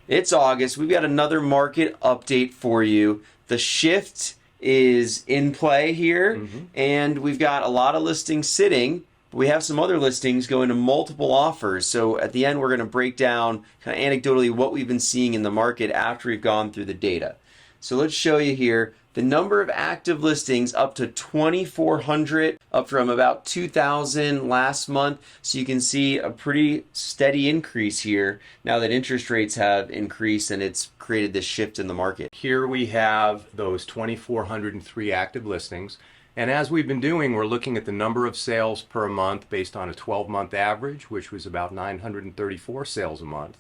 It's August. We've got another market update for you. The shift is in play here, and we've got a lot of listings sitting. But we have some other listings going to multiple offers. So at the end, we're going to break down kind of anecdotally what we've been seeing in the market after we've gone through the data. So let's show you here the number of active listings up to 2,400, up from about 2,000 last month. So you can see a pretty steady increase here now that interest rates have increased and it's created this shift in the market. Here we have those 2,403 active listings. And as we've been doing, we're looking at the number of sales per month based on a 12-month average, which was about 934 sales a month.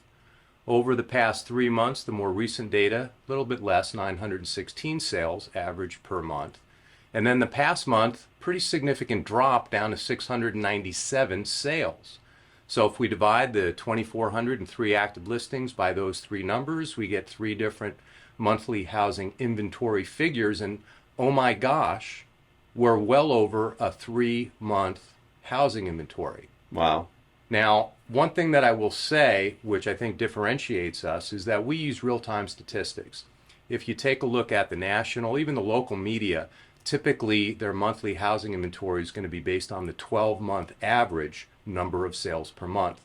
Over the past 3 months, the more recent data, a little bit less, 916 sales average per month. And then the past month, pretty significant drop down to 697 sales. So if we divide the 2,403 active listings by those three numbers, we get three different monthly housing inventory figures. And oh my gosh, we're well over a 3-month housing inventory. Wow. Now, one thing that I will say, which I think differentiates us, is that we use real-time statistics. If you take a look at the national, even the local media, typically their monthly housing inventory is going to be based on the 12-month average number of sales per month.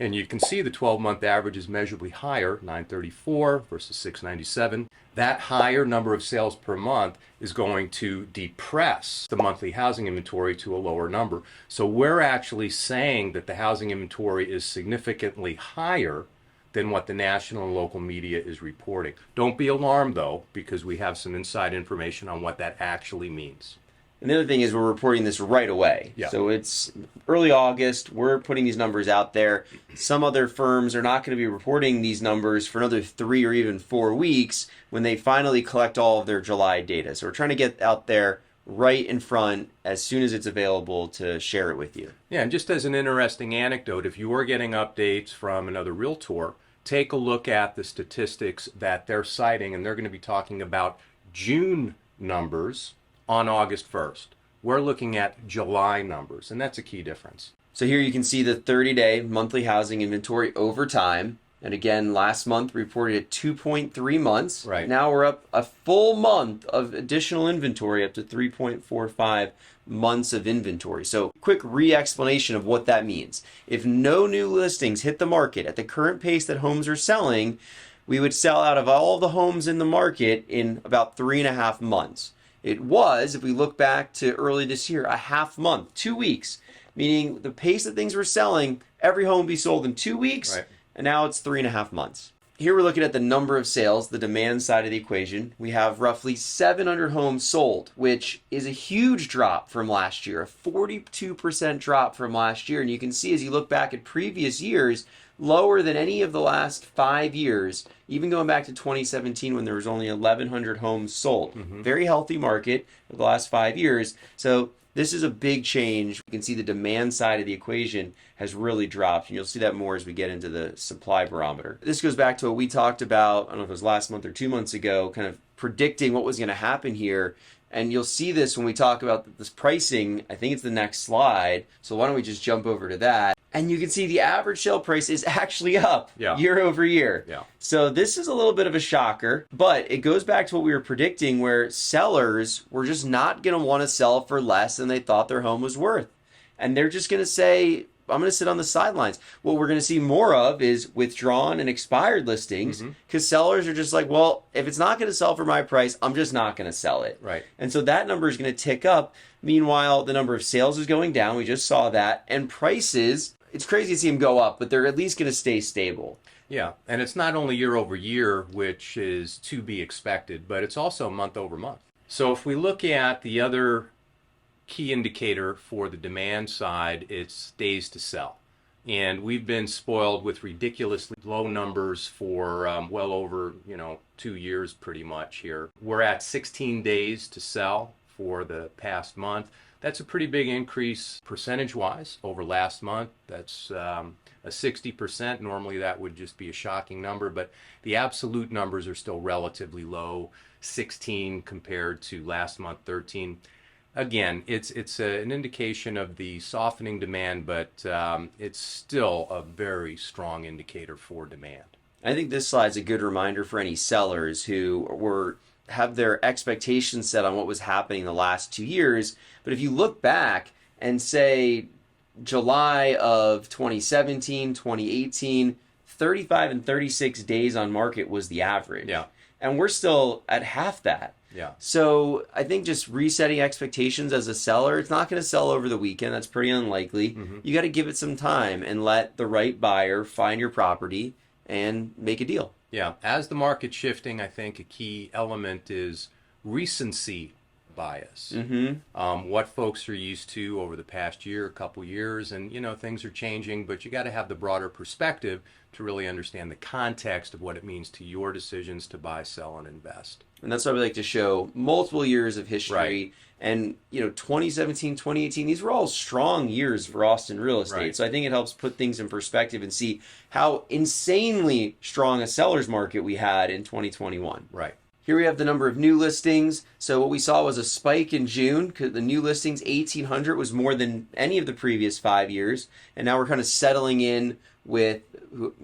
And you can see the 12-month average is measurably higher, 934 versus 697. That higher number of sales per month is going to depress the monthly housing inventory to a lower number. So we're actually saying that the housing inventory is significantly higher than what the national and local media is reporting. Don't be alarmed though, because we have some inside information on what that actually means. And the other thing is we're reporting this right away. Yeah. So it's early August. We're putting these numbers out there. Some other firms are not going to be reporting these numbers for another 3 or even 4 weeks when they finally collect all of their July data. So we're trying to get out there right in front as soon as it's available to share it with you. Yeah, and just as an interesting anecdote, if you are getting updates from another Realtor, take a look at the statistics that they're citing, and they're going to be talking about June numbers on August 1st. We're looking at July numbers, and that's a key difference. So here you can see the 30-day monthly housing inventory over time. And again, last month reported at 2.3 months. Right. Now we're up a full month of additional inventory, up to 3.45 months of inventory. So quick re-explanation of what that means. If no new listings hit the market at the current pace that homes are selling, we would sell out of all the homes in the market in about 3.5 months. It was, if we look back to early this year, a half month, 2 weeks, meaning the pace that things were selling, every home would be sold in 2 weeks, Right. and now it's 3.5 months. Here we're looking at the number of sales, the demand side of the equation. We have roughly 700 homes sold, which is a huge drop from last year, a 42% drop from last year. And you can see as you look back at previous years, lower than any of the last 5 years, even going back to 2017 when there was only 1,100 homes sold. Very healthy market for the last 5 years. So this is a big change. You can see the demand side of the equation has really dropped, and you'll see that more as we get into the supply barometer. This goes back to what we talked about, I don't know if it was last month or 2 months ago, kind of predicting what was going to happen here. And you'll see this when we talk about this pricing. I think it's the next slide. So why don't we just jump over to that? And you can see the average sale price is actually up year over year. Yeah. So this is a little bit of a shocker, but it goes back to what we were predicting where sellers were just not going to want to sell for less than they thought their home was worth. And they're just going to say, I'm going to sit on the sidelines. What we're going to see more of is withdrawn and expired listings because sellers are just like, well, if it's not going to sell for my price, I'm just not going to sell it. Right. And so that number is going to tick up. Meanwhile, the number of sales is going down. We just saw that. And prices, it's crazy to see them go up, but they're at least going to stay stable. Yeah, and it's not only year over year, which is to be expected, but it's also month over month. So if we look at the other key indicator for the demand side, it's days to sell. And we've been spoiled with ridiculously low numbers for well over 2 years pretty much here. We're at 16 days to sell for the past month. That's a pretty big increase percentage-wise over last month. That's a 60%. Normally that would just be a shocking number, but the absolute numbers are still relatively low, 16 compared to last month, 13. Again, it's an indication of the softening demand, but it's still a very strong indicator for demand. I think this slide's a good reminder for any sellers who have their expectations set on what was happening the last 2 years. But if you look back and say July of 2017, 2018, 35 and 36 days on market was the average. Yeah. And we're still at half that. Yeah. So I think just resetting expectations as a seller, it's not going to sell over the weekend. That's pretty unlikely. You got to give it some time and let the right buyer find your property and make a deal. Yeah. As the market's shifting, I think a key element is recency bias. What folks are used to over the past year, a couple years, and things are changing, but you got to have the broader perspective to really understand the context of what it means to your decisions to buy, sell, and invest. And that's why we like to show multiple years of history. Right. And 2017, 2018, these were all strong years for Austin real estate. Right. So I think it helps put things in perspective and see how insanely strong a seller's market we had in 2021. Right. Here we have the number of new listings. So what we saw was a spike in June. The new listings, 1,800, was more than any of the previous 5 years. And now we're kind of settling in with,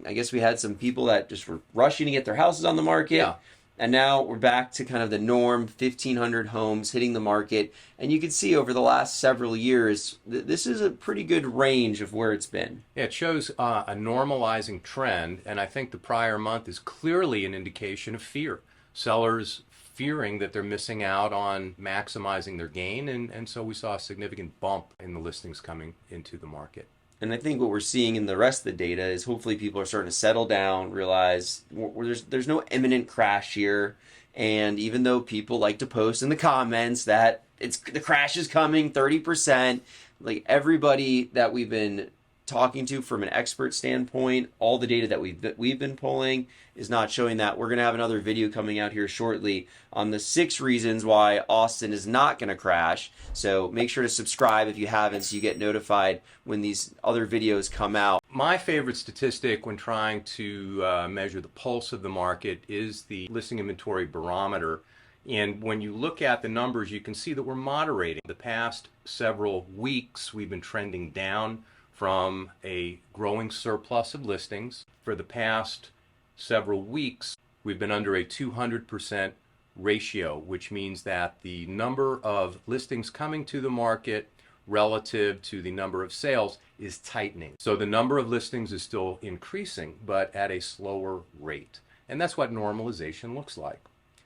I guess we had some people that just were rushing to get their houses on the market. Yeah. And now we're back to kind of the norm, 1,500 homes hitting the market. And you can see over the last several years, this is a pretty good range of where it's been. Yeah, it shows a normalizing trend, and I think the prior month is clearly an indication of fear. Sellers fearing that they're missing out on maximizing their gain, and so we saw a significant bump in the listings coming into the market. And I think what we're seeing in the rest of the data is hopefully people are starting to settle down, realize there's no imminent crash here. And even though people like to post in the comments that the crash is coming, 30%, like everybody that we've been talking to from an expert standpoint, all the data that we've been pulling is not showing that. We're going to have another video coming out here shortly on the 6 reasons why Austin is not going to crash. So make sure to subscribe if you haven't so you get notified when these other videos come out. My favorite statistic when trying to measure the pulse of the market is the listing inventory barometer. And when you look at the numbers, you can see that we're moderating. The past several weeks, we've been trending down from a growing surplus of listings. For the past several weeks, we've been under a 200% ratio, which means that the number of listings coming to the market relative to the number of sales is tightening. So the number of listings is still increasing, but at a slower rate. And that's what normalization looks like.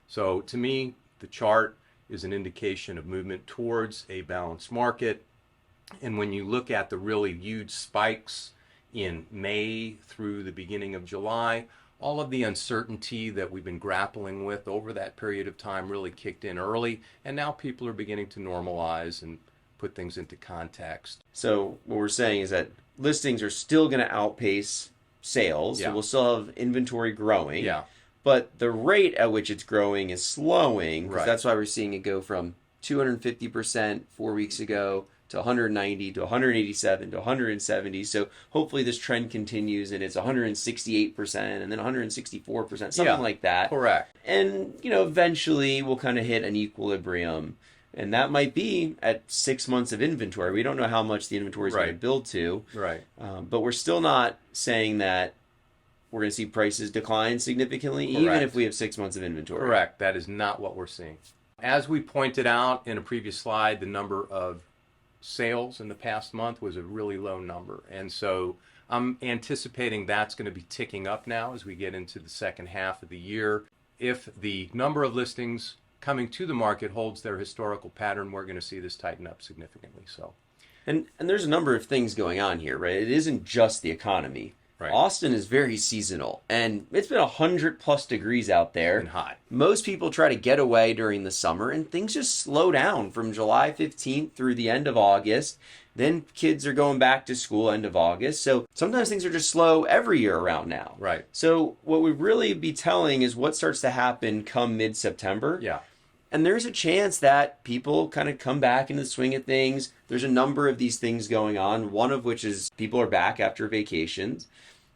So to me, the chart is an indication of movement towards a balanced market. And when you look at the really huge spikes in May through the beginning of July, all of the uncertainty that we've been grappling with over that period of time really kicked in early, and now people are beginning to normalize and put things into context. So what we're saying is that listings are still going to outpace sales. Yeah. So we'll still have inventory growing. Yeah. But the rate at which it's growing is slowing. Right. That's why we're seeing it go from 250% 4 weeks ago to 190 to 187 to 170. So hopefully this trend continues and it's 168% and then 164%, something Yeah, like that. Correct. And, eventually we'll kind of hit an equilibrium. And that might be at 6 months of inventory. We don't know how much the inventory is going to Right. build to. Right. But we're still not saying that we're going to see prices decline significantly, even Correct. if we have 6 months of inventory. Correct. That is not what we're seeing. As we pointed out in a previous slide, the number of sales in the past month was a really low number. And so I'm anticipating that's going to be ticking up now as we get into the second half of the year. If the number of listings coming to the market holds their historical pattern, we're going to see this tighten up significantly. So, And there's a number of things going on here, right? It isn't just the economy. Right. Austin is very seasonal, and it's been 100+ degrees out there. and hot. Most people try to get away during the summer, and things just slow down from July 15th through the end of August. Then kids are going back to school end of August. So sometimes things are just slow every year around now. Right. So what we'd really be telling is what starts to happen come mid-September. Yeah. And there's a chance that people kind of come back into the swing of things. There's a number of these things going on, one of which is people are back after vacations.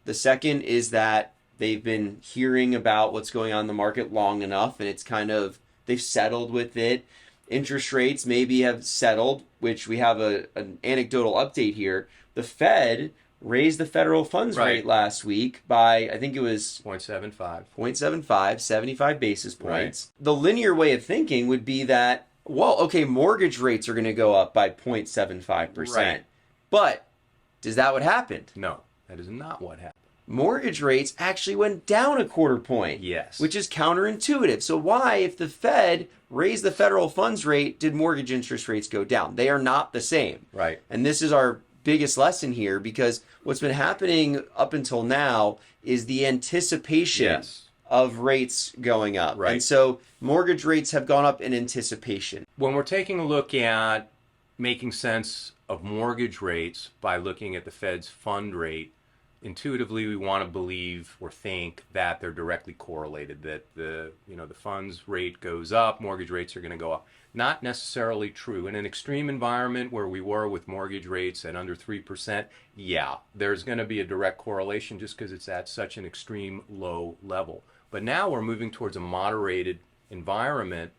The second is that they've been hearing about what's going on in the market long enough, and it's kind of, they've settled with it. Interest rates maybe have settled, which we have an anecdotal update here. The Fed raised the federal funds Right. rate last week by, I think it was 0.75. 0.75, 75 basis points. Right. The linear way of thinking would be that, well, okay, mortgage rates are going to go up by 0.75%. Right. But is that what happened? No, that is not what happened. Mortgage rates actually went down a quarter point. Yes. Which is counterintuitive. So why, if the Fed raised the federal funds rate, did mortgage interest rates go down? They are not the same. Right. And this is our biggest lesson here, because what's been happening up until now is the anticipation Yes. of rates going up. Right. And so mortgage rates have gone up in anticipation. When we're taking a look at making sense of mortgage rates by looking at the Fed's fund rate, intuitively we want to believe or think that they're directly correlated, that the funds rate goes up, mortgage rates are going to go up. Not necessarily true. In an extreme environment where we were with mortgage rates at under 3%, yeah, there's going to be a direct correlation just because it's at such an extreme low level. But now we're moving towards a moderated environment,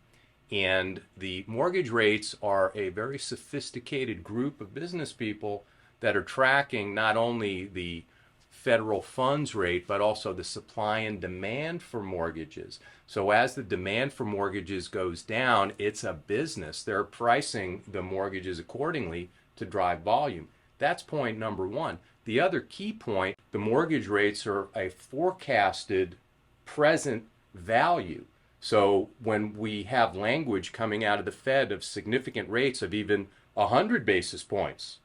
and the mortgage rates are a very sophisticated group of business people that are tracking not only the federal funds rate, but also the supply and demand for mortgages. So as the demand for mortgages goes down, it's a business. They're pricing the mortgages accordingly to drive volume. That's point number one. The other key point, the mortgage rates are a forecasted present value. So when we have language coming out of the Fed of significant rates of even 100 basis points,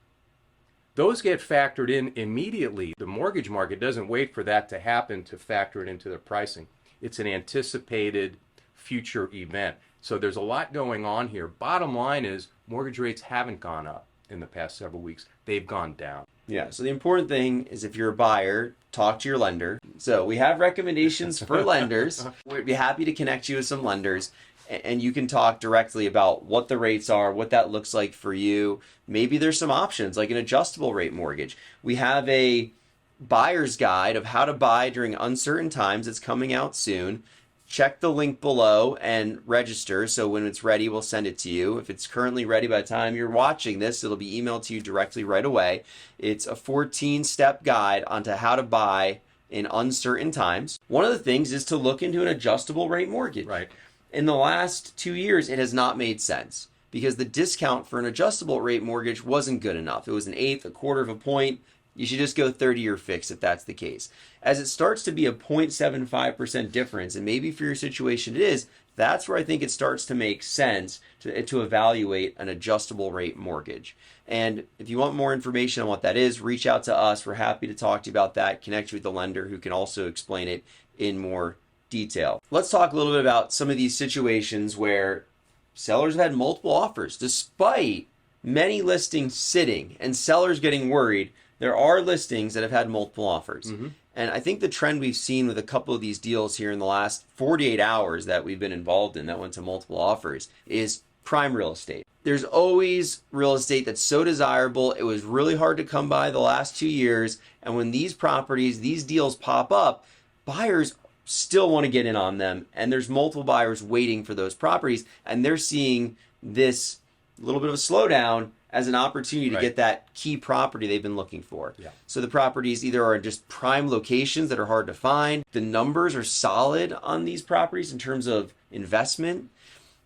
those get factored in immediately. The mortgage market doesn't wait for that to happen to factor it into their pricing. It's an anticipated future event. So there's a lot going on here. Bottom line is mortgage rates haven't gone up in the past several weeks. They've gone down. Yeah, so the important thing is, if you're a buyer, talk to your lender. So we have recommendations for lenders. We'd be happy to connect you with some lenders, and you can talk directly about what the rates are, what that looks like for you. Maybe there's some options like an adjustable rate mortgage. We have a buyer's guide of how to buy during uncertain times. It's coming out soon. Check the link below and register. So when it's ready, we'll send it to you. If it's currently ready by the time you're watching this, it'll be emailed to you directly right away. It's a 14-step guide onto how to buy in uncertain times. One of the things is to look into an adjustable rate mortgage. Right. In the last 2 years, it has not made sense because the discount for an adjustable rate mortgage wasn't good enough. It was an eighth, a quarter of a point. You should just go 30-year fix if that's the case. As it starts to be a 0.75% difference, and maybe for your situation it is, that's where I think it starts to make sense to evaluate an adjustable rate mortgage. And if you want more information on what that is, reach out to us. We're happy to talk to you about that, connect you with the lender who can also explain it in more detail. Let's talk a little bit about some of these situations where sellers have had multiple offers despite many listings sitting and sellers getting worried. There are listings that have had multiple offers. Mm-hmm. And I think the trend we've seen with a couple of these deals here in the last 48 hours that we've been involved in that went to multiple offers is prime real estate. There's always real estate that's so desirable. It was really hard to come by the last 2 years. And when these properties, these deals pop up, buyers still want to get in on them. And there's multiple buyers waiting for those properties. And they're seeing this little bit of a slowdown as an opportunity to get that key property they've been looking for. Yeah. So the properties either are just prime locations that are hard to find. The numbers are solid on these properties in terms of investment.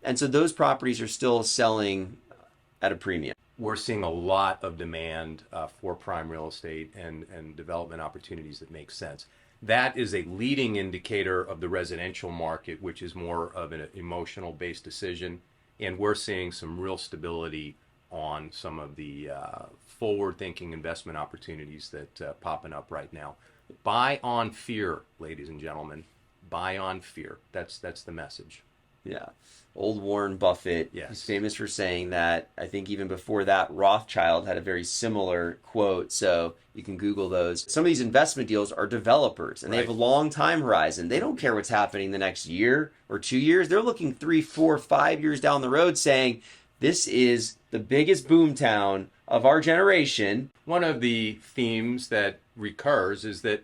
And so those properties are still selling at a premium. We're seeing a lot of demand for prime real estate and development opportunities that make sense. That is a leading indicator of the residential market, which is more of an emotional-based decision. And we're seeing some real stability on some of the forward-thinking investment opportunities that popping up right now. Buy on fear, ladies and gentlemen. Buy on fear. That's the message. Yeah. Old Warren Buffett, yes. He's famous for saying that. I think even before that, Rothschild had a very similar quote, so you can Google those. Some of these investment deals are developers, and they have a long time horizon. They don't care what's happening the next year or 2 years. They're looking 3, 4, 5 years down the road saying, this is the biggest boomtown of our generation. One of the themes that recurs is that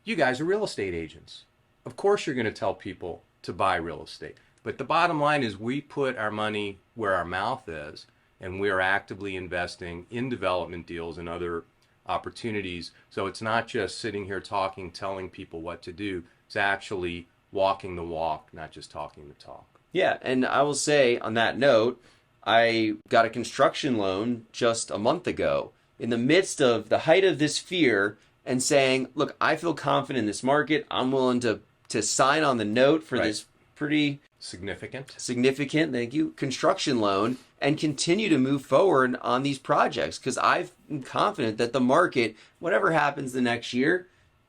you guys are real estate agents. Of course you're going to tell people to buy real estate. But the bottom line is we put our money where our mouth is, and we are actively investing in development deals and other opportunities. So it's not just sitting here talking, telling people what to do. It's actually walking the walk, not just talking the talk. Yeah, and I will say on that note, I got a construction loan just a month ago in the midst of the height of this fear and saying, look, I feel confident in this market. I'm willing to sign on the note for this pretty significant, thank you, construction loan and continue to move forward on these projects because I'm confident that the market, whatever happens the next year,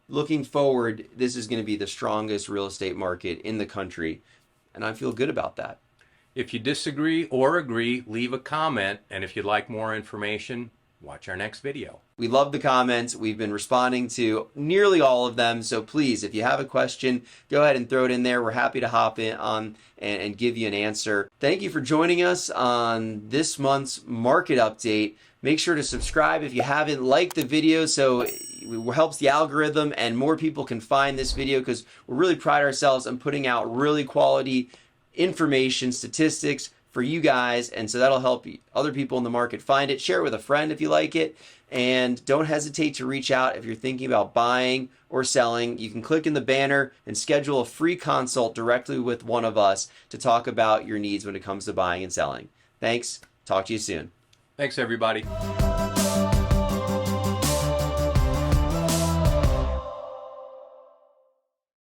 looking forward, this is going to be the strongest real estate market in the country. And I feel good about that. If you disagree or agree, leave a comment. And if you'd like more information, watch our next video. We love the comments. We've been responding to nearly all of them. So please, if you have a question, go ahead and throw it in there. We're happy to hop in on and give you an answer. Thank you for joining us on this month's market update. Make sure to subscribe if you haven't. Liked the video so it helps the algorithm and more people can find this video because we really pride ourselves on putting out really quality information, statistics for you guys, and so that'll help other people in the market find it. Share it with a friend if you like it, and don't hesitate to reach out if you're thinking about buying or selling. You can click in the banner and schedule a free consult directly with one of us to talk about your needs when it comes to buying and selling. Thanks. Talk to you soon. Thanks, everybody.